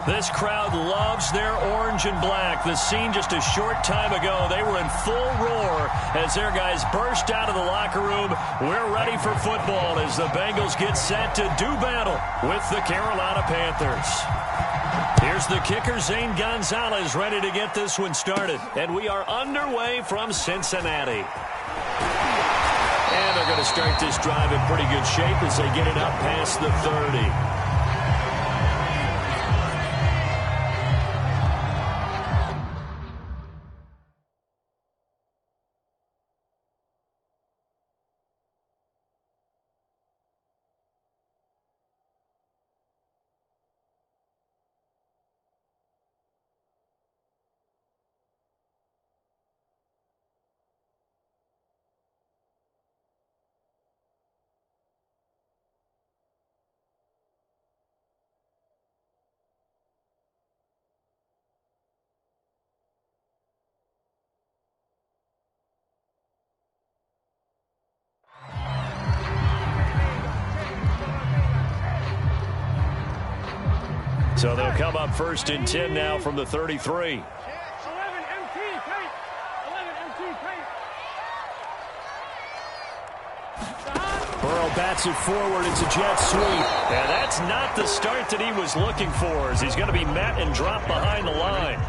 This crowd loves their orange and black. The scene just a short time ago, they were in full roar as their guys burst out of the locker room. We're ready for football as the Bengals get set to do battle with the Carolina Panthers. Here's the kicker, Zane Gonzalez, ready to get this one started. And we are underway from Cincinnati. And they're going to start this drive in pretty good shape as they get it up past the 30. So they'll come up first and 10 now from the 33. Burrow bats it forward. It's a jet sweep. And that's not the start that he was looking for, as he's going to be met and dropped behind the line.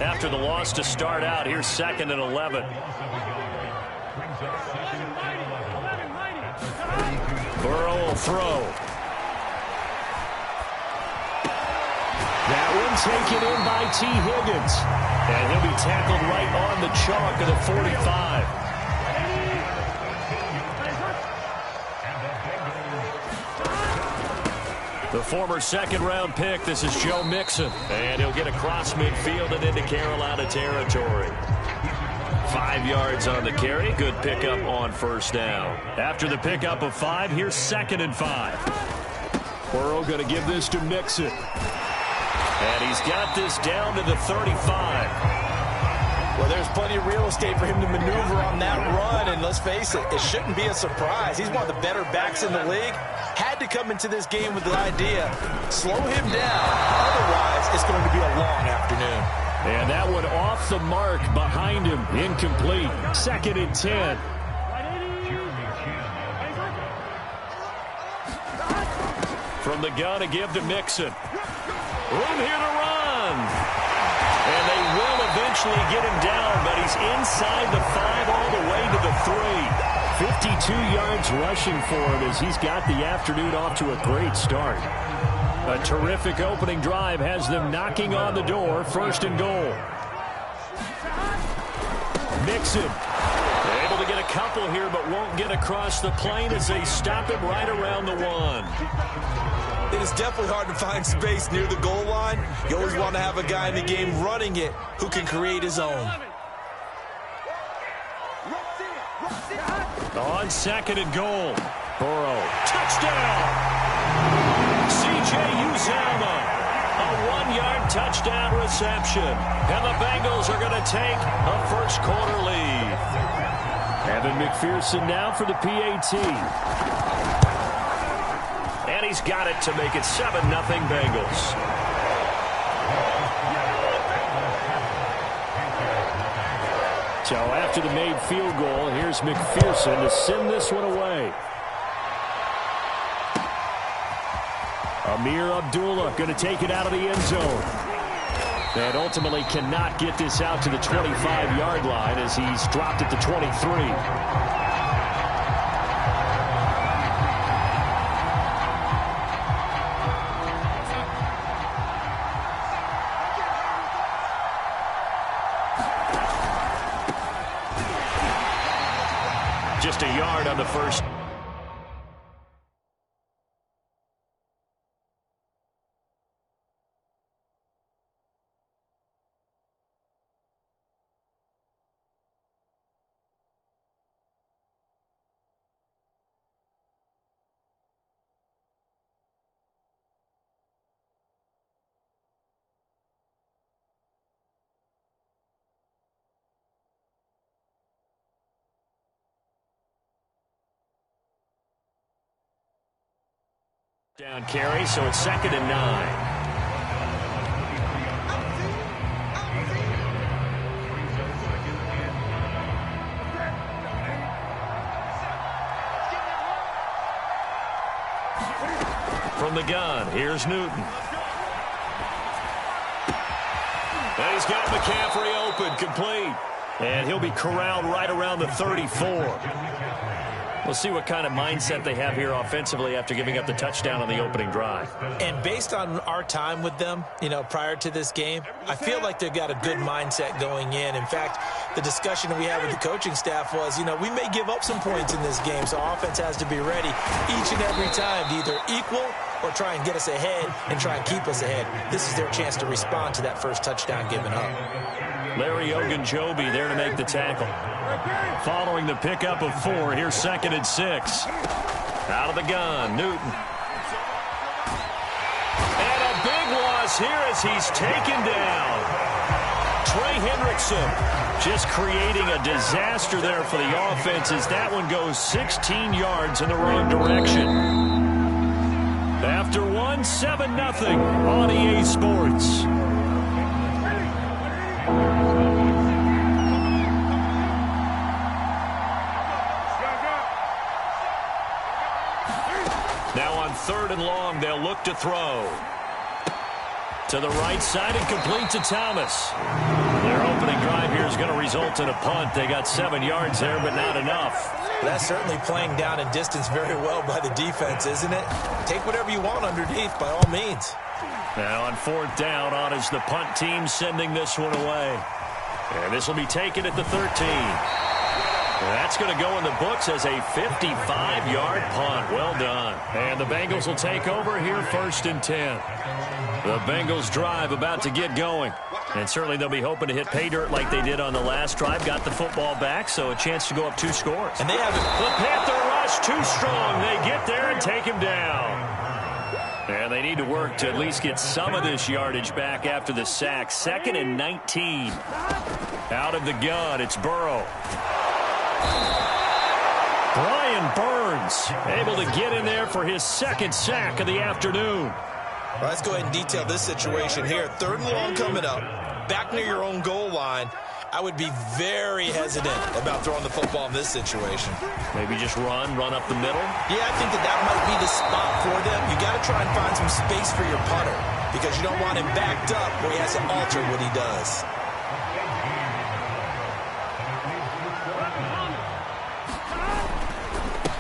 After the loss to start out, here's 2nd and 11. Burrow will throw. That one taken in by T. Higgins. And he'll be tackled right on the chalk of the 45. The former second-round pick, this is Joe Mixon. And he'll get across midfield and into Carolina territory. 5 yards on the carry. Good pickup on first down. After the pickup of 5, here's 2nd and 5. Burrow going to give this to Mixon. And he's got this down to the 35. Well, there's plenty of real estate for him to maneuver on that run. And let's face it, it shouldn't be a surprise. He's one of the better backs in the league. Had to come into this game with the idea, slow him down. Otherwise, it's going to be a long afternoon. And that one off the mark behind him. Incomplete. 2nd and 10. From the gun to give to Mixon. Room here to run. And they will eventually get him down, but he's inside the 5 all the way to the 3. 52 yards rushing for him as he's got the afternoon off to a great start. A terrific opening drive has them knocking on the door. 1st and goal. Mixon. Able to get a couple here, but won't get across the plane as they stop him right around the 1. It is definitely hard to find space near the goal line. You always want to have a guy in the game running it who can create his own. On 2nd and goal. Burrow. Touchdown! C.J. Uzomah. A 1-yard touchdown reception. And the Bengals are going to take a first-quarter lead. Evan McPherson now for the PAT. And he's got it to make it 7-0 Bengals. So after the made field goal, here's McPherson to send this one away. Amir Abdullah going to take it out of the end zone. And ultimately cannot get this out to the 25-yard line as he's dropped at the 23. Just a yard on the first. Down carry, so it's 2nd and 9. From the gun, here's Newton. And he's got McCaffrey open, complete. And he'll be corralled right around the 34. We'll see what kind of mindset they have here offensively after giving up the touchdown on the opening drive. And based on our time with them, prior to this game, I feel like they've got a good mindset going in. In fact, the discussion that we had with the coaching staff was, we may give up some points in this game, so offense has to be ready each and every time to either equal or try and get us ahead and try and keep us ahead. This is their chance to respond to that first touchdown given up. Larry Ogunjobi there to make the tackle. Following the pickup of 4, here's 2nd and 6. Out of the gun, Newton. And a big loss here as he's taken down. Trey Hendrickson just creating a disaster there for the offense as that one goes 16 yards in the wrong direction. After 7-0 on EA Sports. Now on 3rd and long, they'll look to throw. To the right side and complete to Thomas. Their opening drive here is going to result in a punt. They got 7 yards there, but not enough. That's certainly playing down in distance very well by the defense, isn't it? Take whatever you want underneath, by all means. Now on 4th down, on is the punt team sending this one away. And this will be taken at the 13. That's going to go in the books as a 55-yard punt. Well done. And the Bengals will take over here 1st and 10. The Bengals drive about to get going. And certainly they'll be hoping to hit pay dirt like they did on the last drive. Got the football back, so a chance to go up 2 scores. And they have the Panther rush too strong. They get there and take him down. And they need to work to at least get some of this yardage back after the sack. 2nd and 19. Out of the gun, it's Burrow. Brian Burns able to get in there for his 2nd sack of the afternoon. Well, let's go ahead and detail this situation here. 3rd and long coming up. Back near your own goal line. I would be very hesitant about throwing the football in this situation. Maybe just run up the middle? Yeah, I think that might be the spot for them. You got to try and find some space for your punter because you don't want him backed up where he has to alter what he does.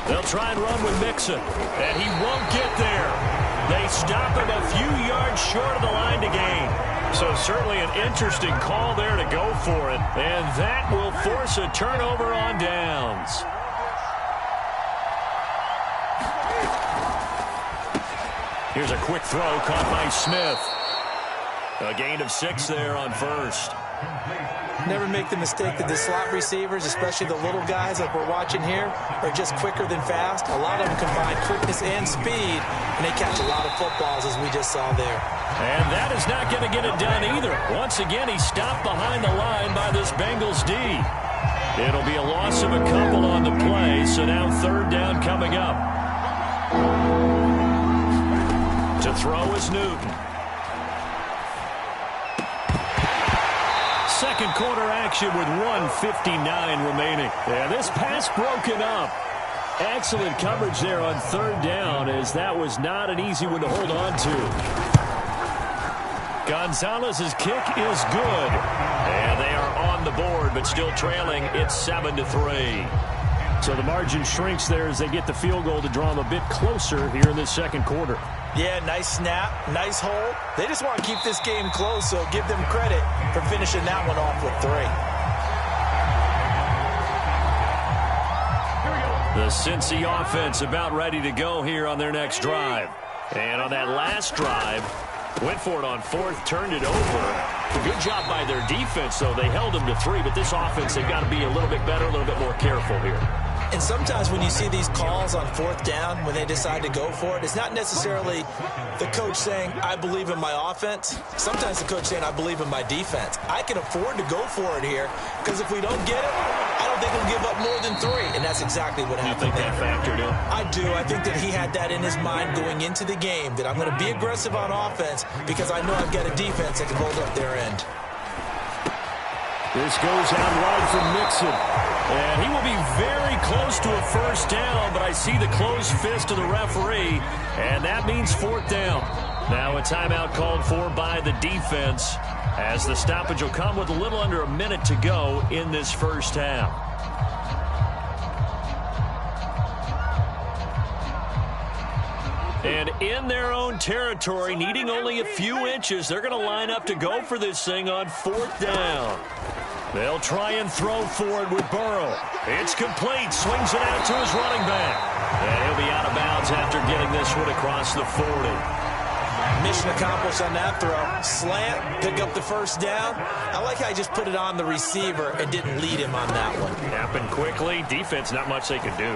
They'll try and run with Mixon, and he won't get there. They stop him a few yards short of the line to gain. So certainly an interesting call there to go for it, and that will force a turnover on downs. Here's a quick throw caught by Smith. A gain of 6 there on 1st. Never make the mistake that the slot receivers, especially the little guys like we're watching here, are just quicker than fast. A lot of them combine quickness and speed, and they catch a lot of footballs, as we just saw there. And that is not going to get it done either. Once again, he stopped behind the line by this Bengals D. It'll be a loss of a couple on the play, so now 3rd down coming up. To throw is Newton. 2nd quarter action with 1:59 remaining. And this pass broken up. Excellent coverage there on 3rd down, as that was not an easy one to hold on to. Gonzalez's kick is good. And they are on the board, but still trailing. It's 7-3. So the margin shrinks there as they get the field goal to draw them a bit closer here in this 2nd quarter. Yeah, nice snap, nice hold. They just want to keep this game close, so give them credit for finishing that one off with 3. The Cincy offense about ready to go here on their next drive. And on that last drive, went for it on 4th, turned it over. Good job by their defense, though. They held them to 3, but this offense, they've got to be a little bit better, a little bit more careful here. And sometimes when you see these calls on 4th down, when they decide to go for it, it's not necessarily the coach saying, I believe in my offense. Sometimes the coach saying, I believe in my defense. I can afford to go for it here, because if we don't get it, I don't think we'll give up more than 3. And that's exactly what happened. You think that factored in? I do. I think that he had that in his mind going into the game, that I'm going to be aggressive on offense because I know I've got a defense that can hold up their end. This goes out wide from Mixon. And he will be very close to a first down, but I see the closed fist of the referee, and that means fourth down. Now a timeout called for by the defense, as the stoppage will come with a little under a minute to go in this first half. And in their own territory, needing only a few inches, they're going to line up to go for this thing on fourth down. They'll try and throw for it with Burrow. It's complete. Swings it out to his running back. And he'll be out of bounds after getting this one across the 40. Mission accomplished on that throw. Slant, pick up the first down. I like how he just put it on the receiver and didn't lead him on that one. Happened quickly. Defense, not much they could do.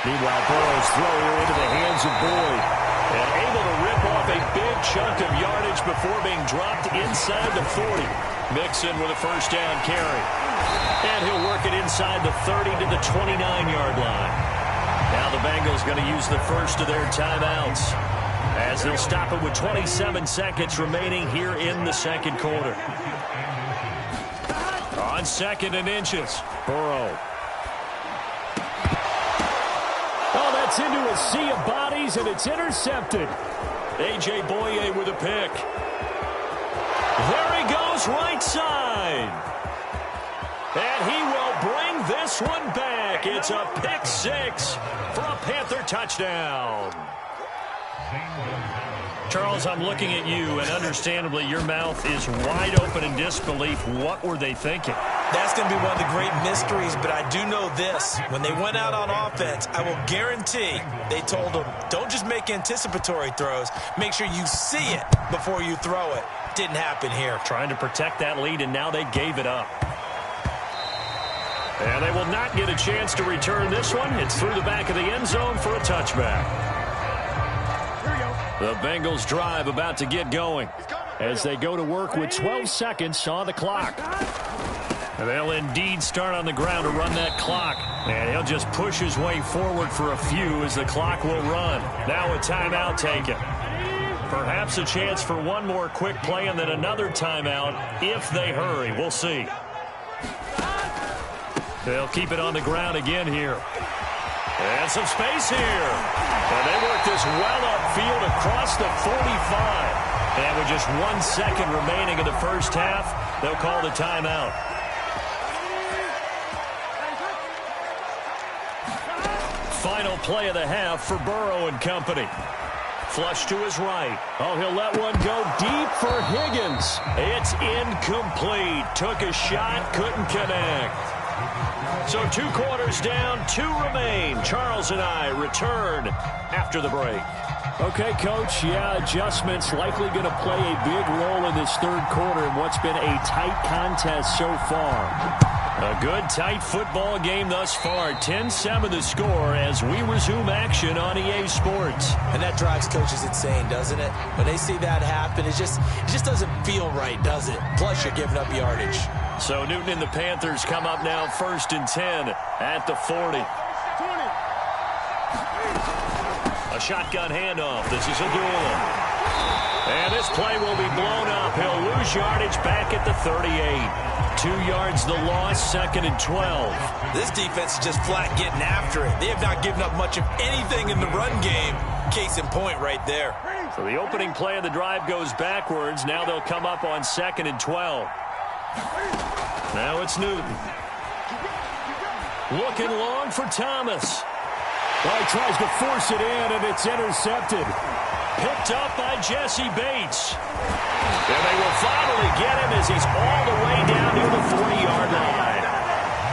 Meanwhile, Burrow's throw here into the hands of Boyd. And able to rip off a big chunk of yardage before being dropped inside the 40. Mixon with a first down carry. And he'll work it inside the 30 to the 29-yard line. Now the Bengals going to use the first of their timeouts, as they'll stop it with 27 seconds remaining here in the second quarter. On second and inches, Burrow. Oh, that's into a sea of bodies, and it's intercepted. A.J. Boye with a pick. There he goes, right side. And he will bring this one back. It's a pick six for a Panther touchdown. Charles, I'm looking at you, and understandably, your mouth is wide open in disbelief. What were they thinking? That's going to be one of the great mysteries, but I do know this. When they went out on offense, I will guarantee they told them, don't just make anticipatory throws. Make sure you see it before you throw it. Didn't happen here. Trying to protect that lead, and now they gave it up. And they will not get a chance to return this one. It's through the back of the end zone for a touchback. The Bengals drive about to get going as they go to work with 12 seconds on the clock. And they'll indeed start on the ground to run that clock. And he'll just push his way forward for a few as the clock will run. Now a timeout taken. Perhaps a chance for one more quick play and then another timeout if they hurry. We'll see. They'll keep it on the ground again here. And some space here. And they work this well upfield across the 45. And with just 1 second remaining in the first half, they'll call the timeout. Final play of the half for Burrow and company. Flush to his right. Oh, he'll let one go deep for Higgins. It's incomplete. Took a shot, couldn't connect. So 2 quarters down, 2 remain. Charles and I return after the break. Okay, Coach, yeah, adjustments likely going to play a big role in this third quarter in what's been a tight contest so far. A good, tight football game thus far. 10-7 the score as we resume action on EA Sports. And that drives coaches insane, doesn't it? When they see that happen, it just doesn't feel right, does it? Plus, you're giving up yardage. So Newton and the Panthers come up now 1st and 10 at the 40. A shotgun handoff. This is a Doolin. And this play will be blown up. He'll lose yardage back at the 38. 2 yards the loss, 2nd and 12. This defense is just flat getting after it. They have not given up much of anything in the run game. Case in point right there. So the opening play of the drive goes backwards. Now they'll come up on 2nd and 12. Now it's Newton. Looking long for Thomas. Well, he tries to force it in, and it's intercepted. Picked up by Jesse Bates. And they will finally get him as he's all the way down near the 40-yard line.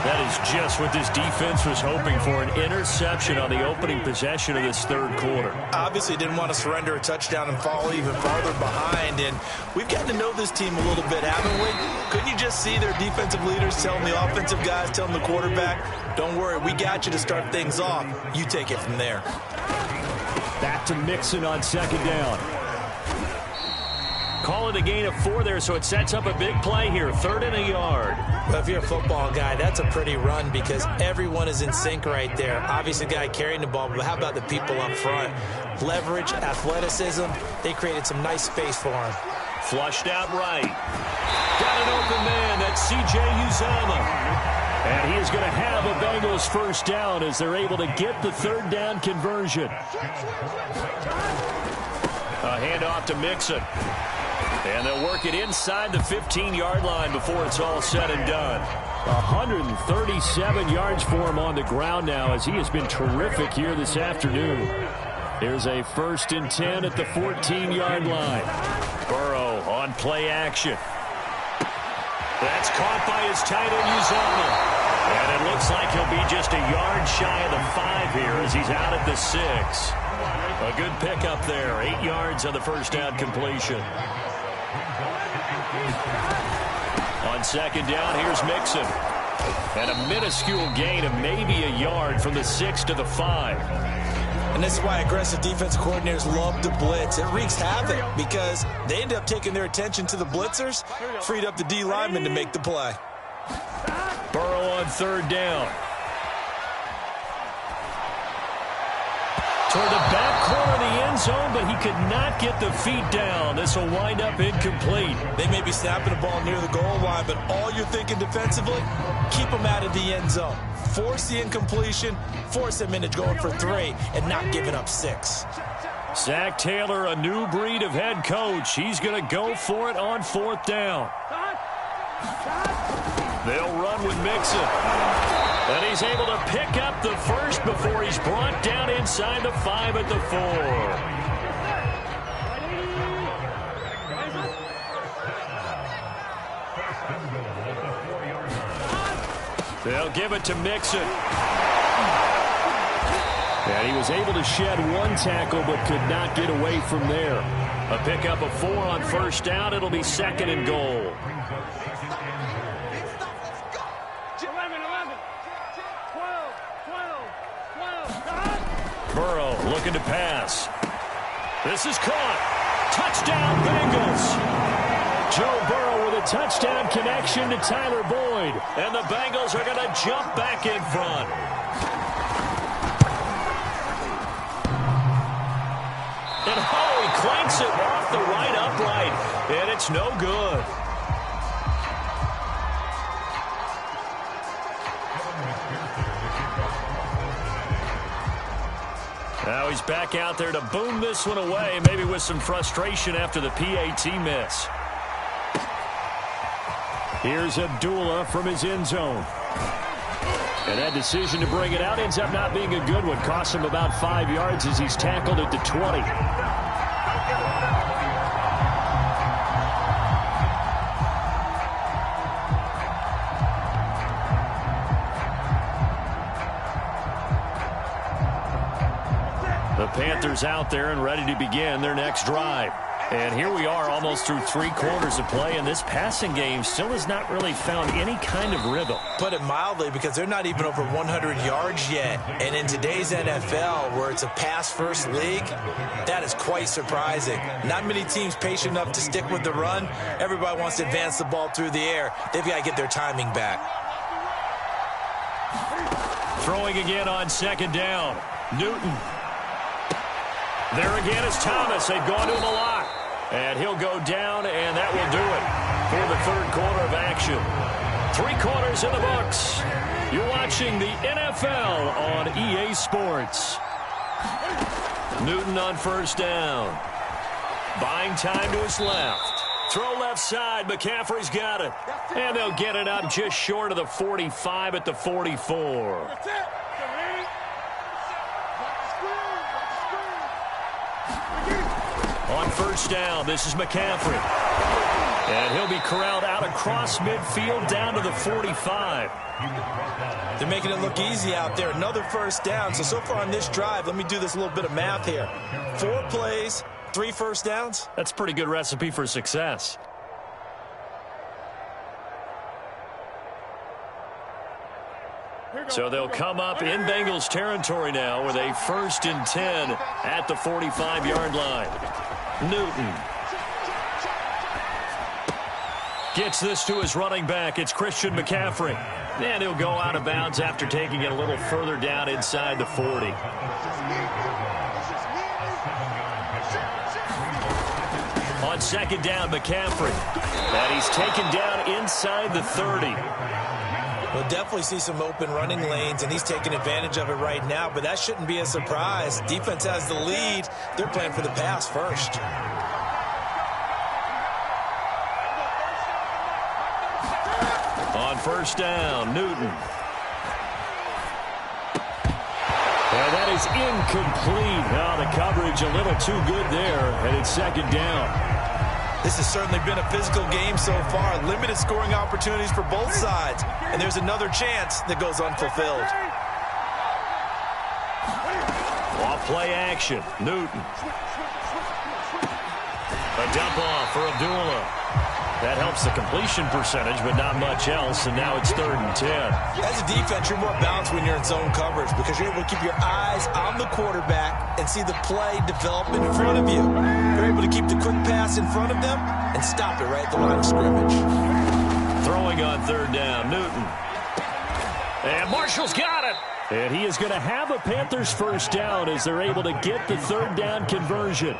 That is just what this defense was hoping for, an interception on the opening possession of this third quarter. Obviously didn't want to surrender a touchdown and fall even farther behind, and we've gotten to know this team a little bit, haven't we? Couldn't you just see their defensive leaders telling the offensive guys, telling the quarterback, don't worry, we got you to start things off. You take it from there. Back to Mixon on 2nd down. Call it a gain of 4 there, so it sets up a big play here. 3rd and a yard. Well, if you're a football guy, that's a pretty run because everyone is in sync right there. Obviously, the guy carrying the ball, but how about the people up front? Leverage, athleticism, they created some nice space for him. Flushed out right. Got an open man. That's C.J. Uzomah. And he is going to have a Bengals first down as they're able to get the third down conversion. A handoff to Mixon. And they'll work it inside the 15-yard line before it's all said and done. 137 yards for him on the ground now as he has been terrific here this afternoon. Here's a 1st and 10 at the 14-yard line. Burrow on play action. That's caught by his tight end, Uzomah. And it looks like he'll be just a yard shy of the 5 here as he's out at the 6. A good pickup there. 8 yards on the first down completion. On second down, here's Mixon. And a minuscule gain of maybe a yard from the 6 to the 5. And this is why aggressive defensive coordinators love to blitz. It wreaks havoc because they end up taking their attention to the blitzers, freed up the D lineman to make the play. Burrow on third down. Toward the back corner of the end zone, but he could not get the feet down. This will wind up incomplete. They may be snapping the ball near the goal line, but all you're thinking defensively, keep them out of the end zone. Force the incompletion, force them into going for 3, and not giving up 6. Zach Taylor, a new breed of head coach. He's going to go for it on 4th down. They'll run with Mixon. And he's able to pick up the first before he's brought down inside the 5 at the 4. They'll give it to Mixon. And he was able to shed 1 tackle but could not get away from there. A pickup of 4 on first down. It'll be 2nd and goal. Burrow looking to pass. This is caught. Touchdown, Bengals. Joe Burrow with a touchdown connection to Tyler Boyd. And the Bengals are going to jump back in front. And he clanks it off the right upright. And it's no good. Now he's back out there to boom this one away, maybe with some frustration after the PAT miss. Here's Abdullah from his end zone. And that decision to bring it out ends up not being a good one. Costs him about 5 yards as he's tackled at the 20. The Panthers out there and ready to begin their next drive. And here we are almost through 3 quarters of play, and this passing game still has not really found any kind of rhythm. Put it mildly, because they're not even over 100 yards yet. And in today's NFL, where it's a pass-first league, that is quite surprising. Not many teams patient enough to stick with the run. Everybody wants to advance the ball through the air. They've got to get their timing back. Throwing again on second down. Newton. There again is Thomas. They've gone to him a lot. And he'll go down, and that will do it for the 3rd quarter of action. 3 quarters in the books. You're watching the NFL on EA Sports. Newton on first down. Buying time to his left. Throw left side. McCaffrey's got it. And they'll get it up just short of the 45 at the 44. On first down, this is McCaffrey. And he'll be corralled out across midfield down to the 45. They're making it look easy out there. Another first down. So far on this drive, let me do this little bit of math here. 4 plays, 3 first downs. That's a pretty good recipe for success. So they'll come up in Bengals territory now with a 1st and 10 at the 45-yard line. Newton gets this to his running back. It's Christian McCaffrey. And he'll go out of bounds after taking it a little further down inside the 40. On second down, McCaffrey. And he's taken down inside the 30. We'll definitely see some open running lanes, and he's taking advantage of it right now, but that shouldn't be a surprise. Defense has the lead. They're playing for the pass first. On first down, Newton. And that is incomplete. Now the coverage a little too good there, and it's second down. This has certainly been a physical game so far. Limited scoring opportunities for both sides. And there's another chance that goes unfulfilled. Off play action. Newton. A dump off for Abdullah. That helps the completion percentage, but not much else, and now it's 3rd and 10. As a defense, you're more balanced when you're in zone coverage because you're able to keep your eyes on the quarterback and see the play develop in front of you. You're able to keep the quick pass in front of them and stop it right at the line of scrimmage. Throwing on 3rd down, Newton. And Marshall's got it. And he is going to have a Panthers first down as they're able to get the 3rd down conversion.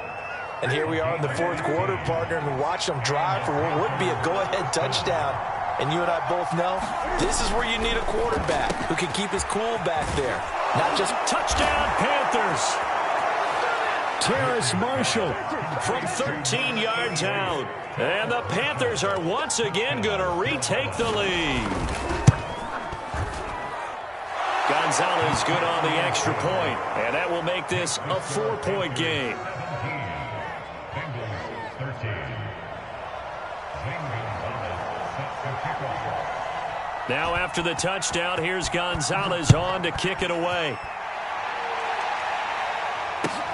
And here we are in the 4th quarter, partner, and watch them drive for what would be a go-ahead touchdown. And you and I both know this is where you need a quarterback who can keep his cool back there. Not just touchdown Panthers. Terrace Marshall from 13 yards out. And the Panthers are once again going to retake the lead. Gonzalez good on the extra point, and that will make this a 4-point game. Now after the touchdown, here's Gonzalez on to kick it away.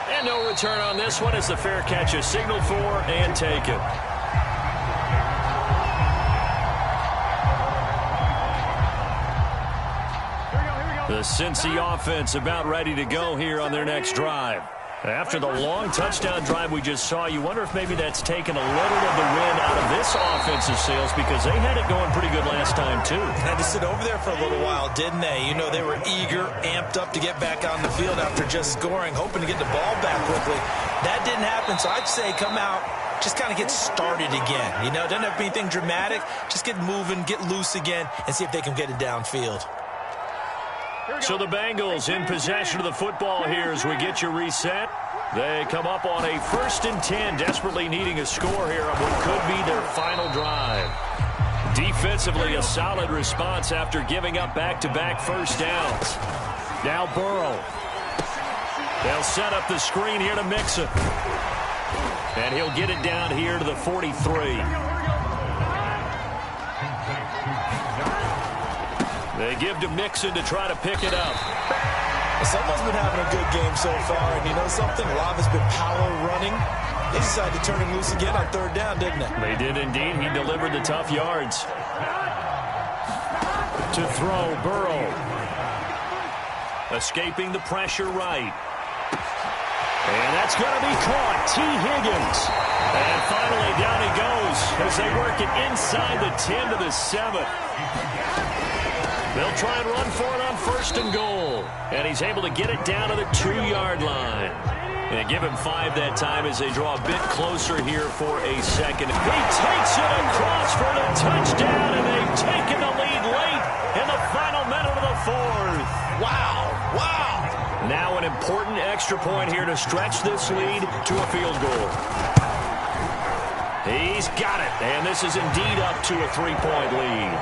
And no return on this one as the fair catch is signaled for and taken. The Cincy offense about ready to go here on their next drive. After the long touchdown drive we just saw, you wonder if maybe that's taken a little of the wind out of this offensive sails because they had it going pretty good last time, too. Had to sit over there for a little while, didn't they? You know, they were eager, amped up to get back on the field after just scoring, hoping to get the ball back quickly. That didn't happen, so I'd say come out, just kind of get started again. You know, doesn't have to be anything dramatic. Just get moving, get loose again, and see if they can get it downfield. So the Bengals in possession of the football here as we get you reset. They come up on a 1st and 10, desperately needing a score here on what could be their final drive. Defensively, a solid response after giving up back-to-back first downs. Now Burrow. They'll set up the screen here to Mixon. And he'll get it down here to the 43. They give to Mixon to try to pick it up. Someone's been having a good game so far, and you know something? A lot of it's been power running. They decided to turn him loose again on 3rd down, didn't they? They did indeed. He delivered the tough yards. To throw, Burrow. Escaping the pressure right. And that's going to be caught. T. Higgins. And finally down he goes as they work it inside the 10 to the 7. They'll try and run for it on 1st and goal. And he's able to get it down to the 2-yard line. And give him 5 that time as they draw a bit closer here for a second. He takes it across for the touchdown, and they've taken the lead late in the final minute of the 4th. Wow, wow. Now an important extra point here to stretch this lead to a field goal. He's got it, and this is indeed up to a 3-point lead.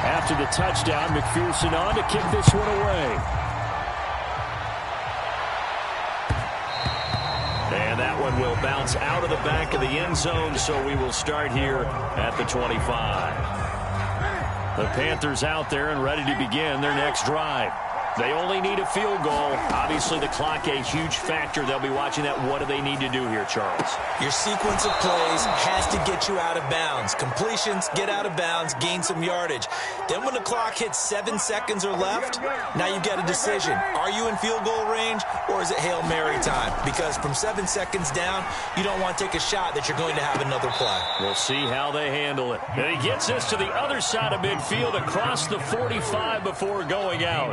After the touchdown, McPherson on to kick this one away. And that one will bounce out of the back of the end zone, so we will start here at the 25. The Panthers out there and ready to begin their next drive. They only need a field goal. Obviously, the clock a huge factor. They'll be watching that. What do they need to do here, Charles? Your sequence of plays has to get you out of bounds. Completions, get out of bounds, gain some yardage. Then when the clock hits 7 seconds or left, now you've got a decision. Are you in field goal range, or is it Hail Mary time? Because from 7 seconds down, you don't want to take a shot that you're going to have another play. We'll see how they handle it. And he gets this to the other side of midfield across the 45 before going out.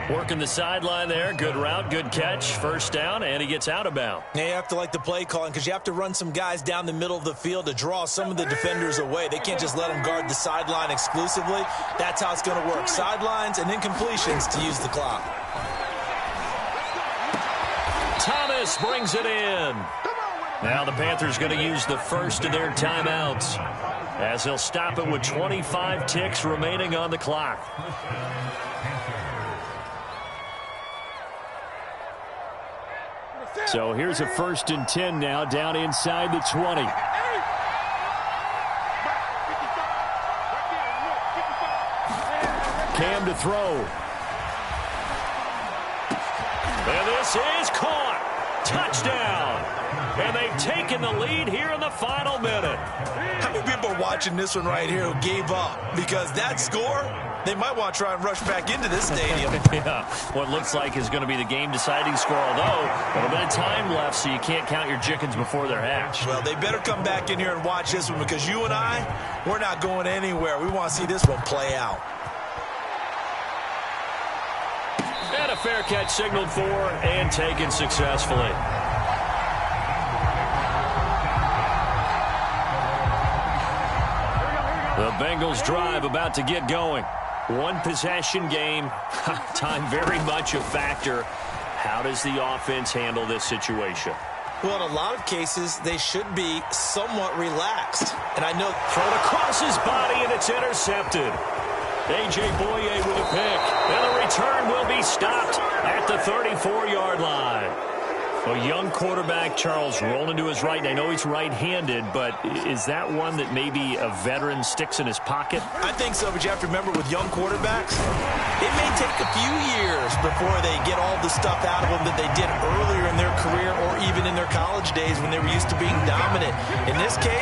Working the sideline there. Good route, good catch. First down, and he gets out of bounds. Yeah, you have to like the play calling because you have to run some guys down the middle of the field to draw some of the defenders away. They can't just let them guard the sideline exclusively. That's how it's going to work. Sidelines and incompletions to use the clock. Thomas brings it in. Now the Panthers going to use the first of their timeouts as they'll stop it with 25 ticks remaining on the clock. So here's a 1st and 10 now down inside the 20. Cam to throw. And this is caught. Touchdown. And they've taken the lead here in the final minute. How many people are watching this one right here who gave up? Because that score, they might want to try and rush back into this stadium. Yeah, what looks like is going to be the game-deciding score, although a little bit of time left, so you can't count your chickens before they're hatched. Well, they better come back in here and watch this one because you and I, we're not going anywhere. We want to see this one play out. And a fair catch signaled for and taken successfully. The Bengals drive about to get going. One possession game. Time very much a factor. How does the offense handle this situation? Well, in a lot of cases, they should be somewhat relaxed. And I know thrown across his body, and it's intercepted. A.J. Boye with a pick. And the return will be stopped at the 34-yard line. A young quarterback, Charles, rolling to his right. And I know he's right-handed, but is that one that maybe a veteran sticks in his pocket? I think so, but you have to remember with young quarterbacks, it may take a few years before they get all the stuff out of them that they did earlier in their career or even in their college days when they were used to being dominant. In this case,